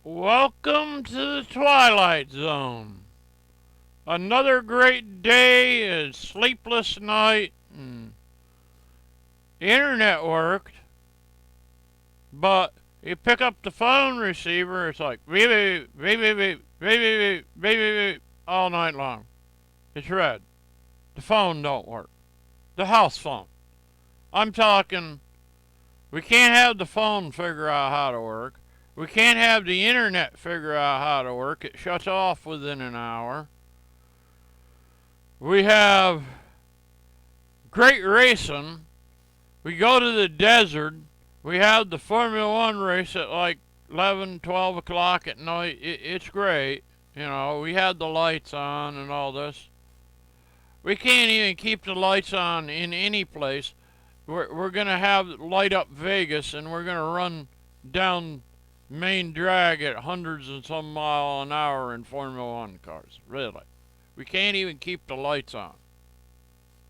Welcome to the Twilight Zone. Another great day, a sleepless night, and the internet worked, but you pick up the phone receiver, it's like beep beep beep beep beep beep beep beep beep beep all night long. It's red. The phone don't work. The house phone. I'm talking, we can't have the phone figure out how to work. We can't have the internet figure out how to work. It shuts off within an hour. We have great racing. We go to the desert. We have the Formula One race at like 11, 12 o'clock at night. It's great. You know, we had the lights on and all this. We can't even keep the lights on in any place. We're going to have light up Vegas, and we're going to run down main drag at hundreds and some mile an hour in Formula One cars. Really. We can't even keep the lights on.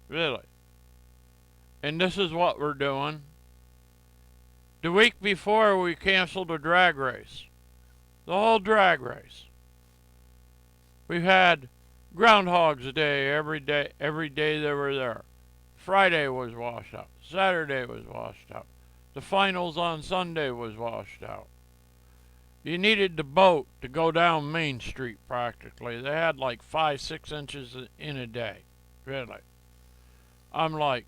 Really. And this is what we're doing. The week before, we canceled a drag race. The whole drag race. We've had Groundhog's Day every day they were there. Friday was washed out. Saturday was washed out. The finals on Sunday was washed out. You needed the boat to go down Main Street practically. They had like 5-6 inches in a day. Really. I'm like,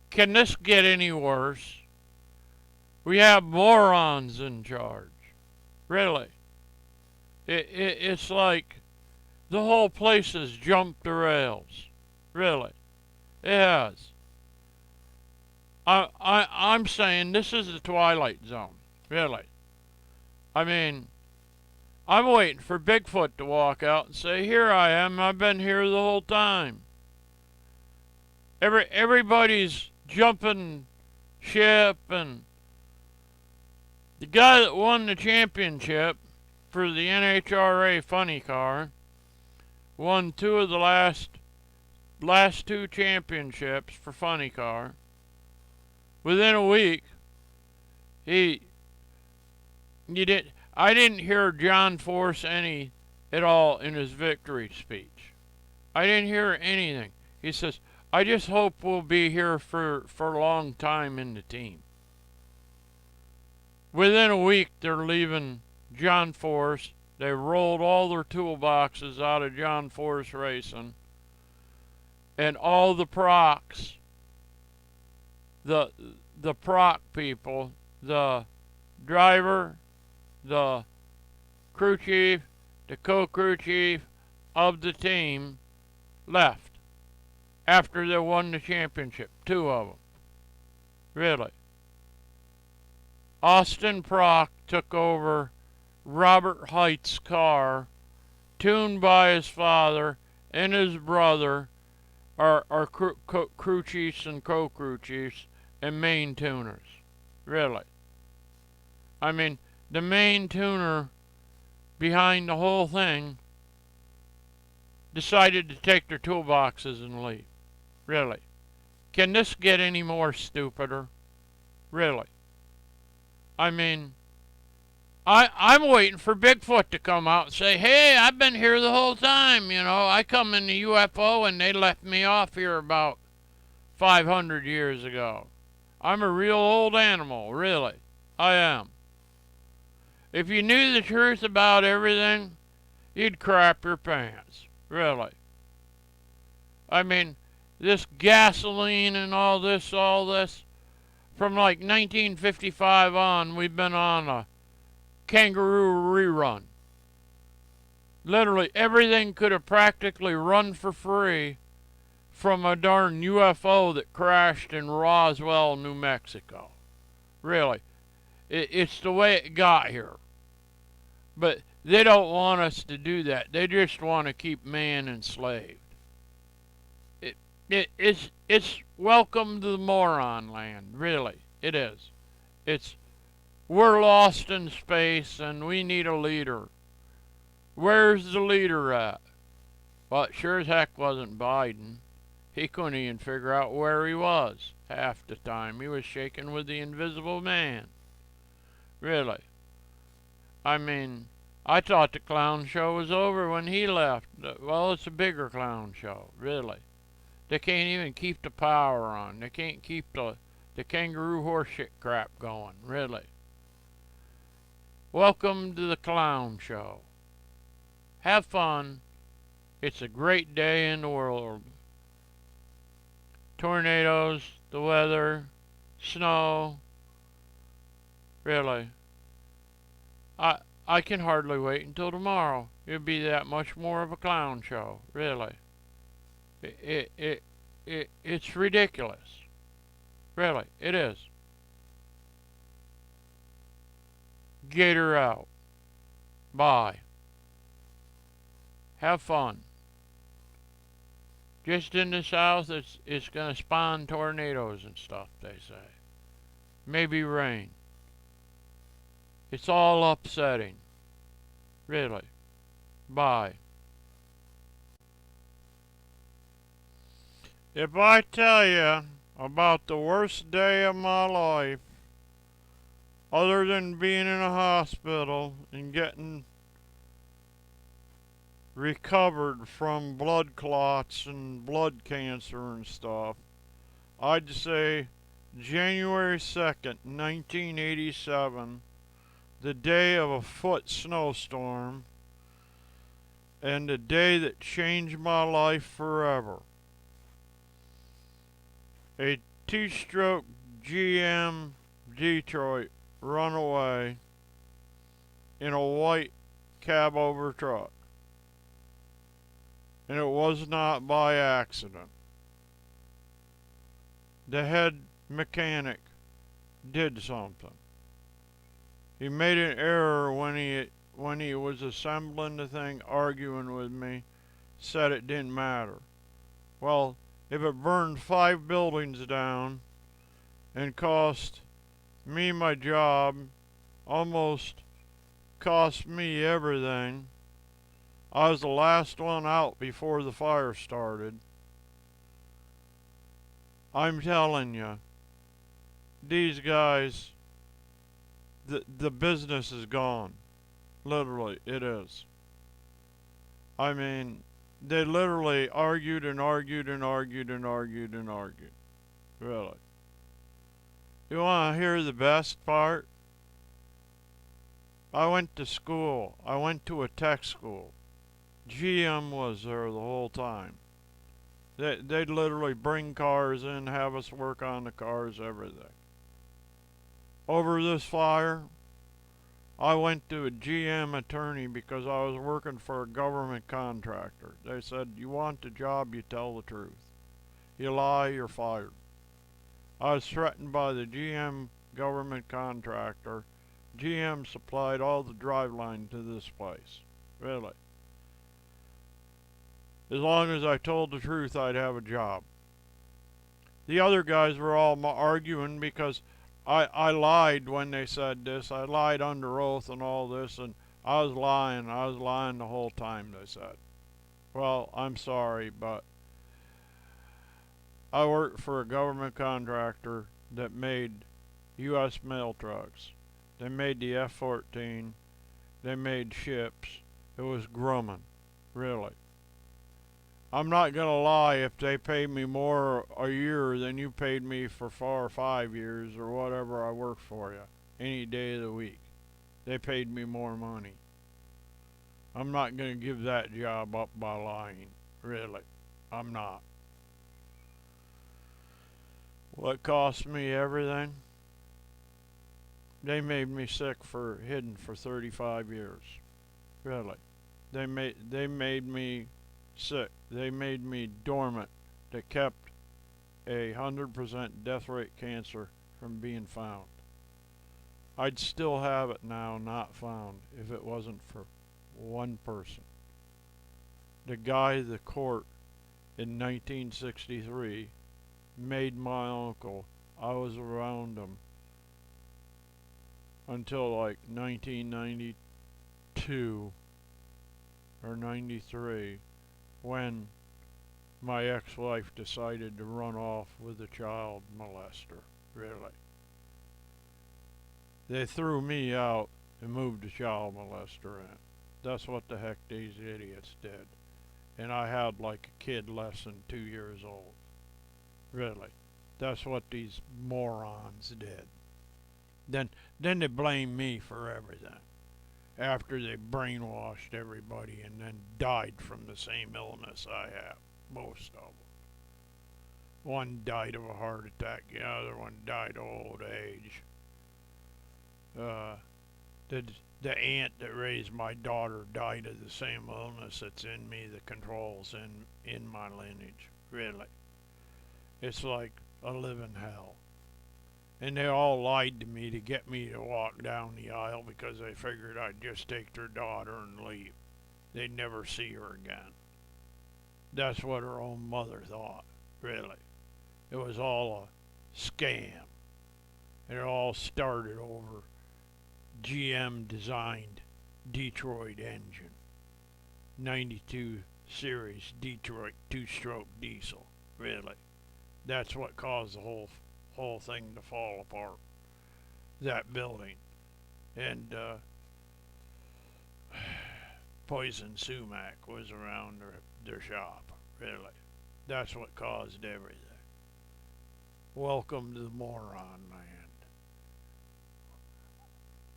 can this get any worse? We have morons in charge. Really. It's like the whole place has jumped the rails. Really. It has. I'm saying this is the Twilight Zone. Really. I mean, I'm waiting for Bigfoot to walk out and say, here I am, I've been here the whole time. Everybody's jumping ship, and the guy that won the championship for the NHRA funny car won two of the last two championships for funny car. Within a week, I didn't hear John Force any at all in his victory speech. I didn't hear anything. He says, I just hope we'll be here for a long time in the team. Within a week, they're leaving John Force. They rolled all their toolboxes out of John Force Racing. And all the procs, the proc people, the driver, the crew chief, the co-crew chief of the team left after they won the championship. Two of them. Really. Austin Prock took over Robert Height's car, tuned by his father and his brother, are crew chiefs and co-crew chiefs and main tuners. Really. I mean, the main tuner behind the whole thing decided to take their toolboxes and leave. Really. Can this get any more stupider? Really. I mean, I'm waiting for Bigfoot to come out and say, hey, I've been here the whole time, you know. I come in the UFO and they left me off here about 500 years ago. I'm a real old animal, really. I am. If you knew the truth about everything, you'd crap your pants. Really. I mean, this gasoline and all this, from like 1955 on, we've been on a kangaroo rerun. Literally everything could have practically run for free from a darn UFO that crashed in Roswell, New Mexico. Really. It's the way it got here. But they don't want us to do that. They just want to keep man enslaved. It's welcome to the moron land. Really. It is. We're lost in space and we need a leader. Where's the leader at? Well, it sure as heck wasn't Biden. He couldn't even figure out where he was half the time. He was shaking with the invisible man. Really. I mean, I thought the clown show was over when he left. Well, it's a bigger clown show, really. They can't even keep the power on. They can't keep the kangaroo horseshit crap going, really. Welcome to the clown show. Have fun. It's a great day in the world. Tornadoes, the weather, snow. Really. I I can hardly wait until tomorrow. It'll be that much more of a clown show, really. It's ridiculous. Really, it is. Gator out. Bye. Have fun. Just in the south, it's gonna spawn tornadoes and stuff, they say. Maybe rain. It's all upsetting. Really. Bye. If I tell you about the worst day of my life, other than being in a hospital and getting recovered from blood clots and blood cancer and stuff, I'd say January 2nd, 1987, the day of a foot snowstorm, and the day that changed my life forever. A two-stroke GM Detroit run away in a white cab-over truck. And it was not by accident. The head mechanic did something. He made an error when he was assembling the thing, arguing with me, said it didn't matter. Well, if it burned 5 buildings down and cost me my job, almost cost me everything, I was the last one out before the fire started. I'm telling you, these guys, the business is gone. Literally, it is. I mean, they literally argued and argued and argued and argued and argued. Really. You want to hear the best part? I went to school. I went to a tech school. GM was there the whole time. They'd literally bring cars in, have us work on the cars, everything. Over this fire, I went to a GM attorney because I was working for a government contractor. They said, you want the job, you tell the truth. You lie, you're fired. I was threatened by the GM government contractor. GM supplied all the driveline to this place. Really. As long as I told the truth, I'd have a job. The other guys were all arguing because I lied when they said this. I lied under oath and all this, and I was lying. I was lying the whole time, they said. Well, I'm sorry, but I worked for a government contractor that made U.S. mail trucks. They made the F-14. They made ships. It was Grumman, really. I'm not going to lie, if they paid me more a year than you paid me for 4 or 5 years or whatever I worked for you, any day of the week. They paid me more money. I'm not going to give that job up by lying, really. I'm not. What cost me everything? They made me sick for hidden for 35 years. Really. They made me sick. They made me dormant. They kept a 100% death rate cancer from being found. I'd still have it now, not found, if it wasn't for one person. The guy the court in 1963 made my uncle. I was around him until like 1992 or 93, when my ex-wife decided to run off with a child molester, really. They threw me out and moved a child molester in. That's what the heck these idiots did. And I had like a kid less than 2 years old. Really. That's what these morons did. Then they blame me for everything. After they brainwashed everybody and then died from the same illness I have. Most of them. One died of a heart attack, the other one died of old age. Uh, the, the aunt that raised my daughter died of the same illness that's in me that controls in my lineage. Really. It's like a living hell. And they all lied to me to get me to walk down the aisle because they figured I'd just take their daughter and leave. They'd never see her again. That's what her own mother thought, really. It was all a scam. And it all started over GM designed Detroit engine. 92 series Detroit two-stroke diesel, really. That's what caused the whole thing to fall apart. That building. And Poison Sumac was around their shop, really. That's what caused everything. Welcome to the moron land.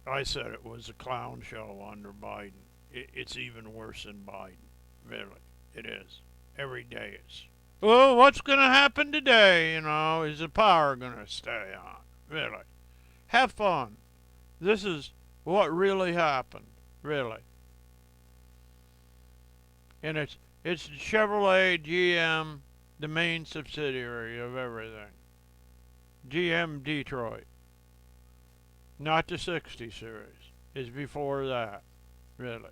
I said it was a clown show under Biden. It's even worse than Biden. Really. It is. Every day it's, well, what's going to happen today? Is the power going to stay on? Really. Have fun. This is what really happened. Really. And it's Chevrolet, GM, the main subsidiary of everything. GM Detroit. Not the 60 series. It's before that. Really.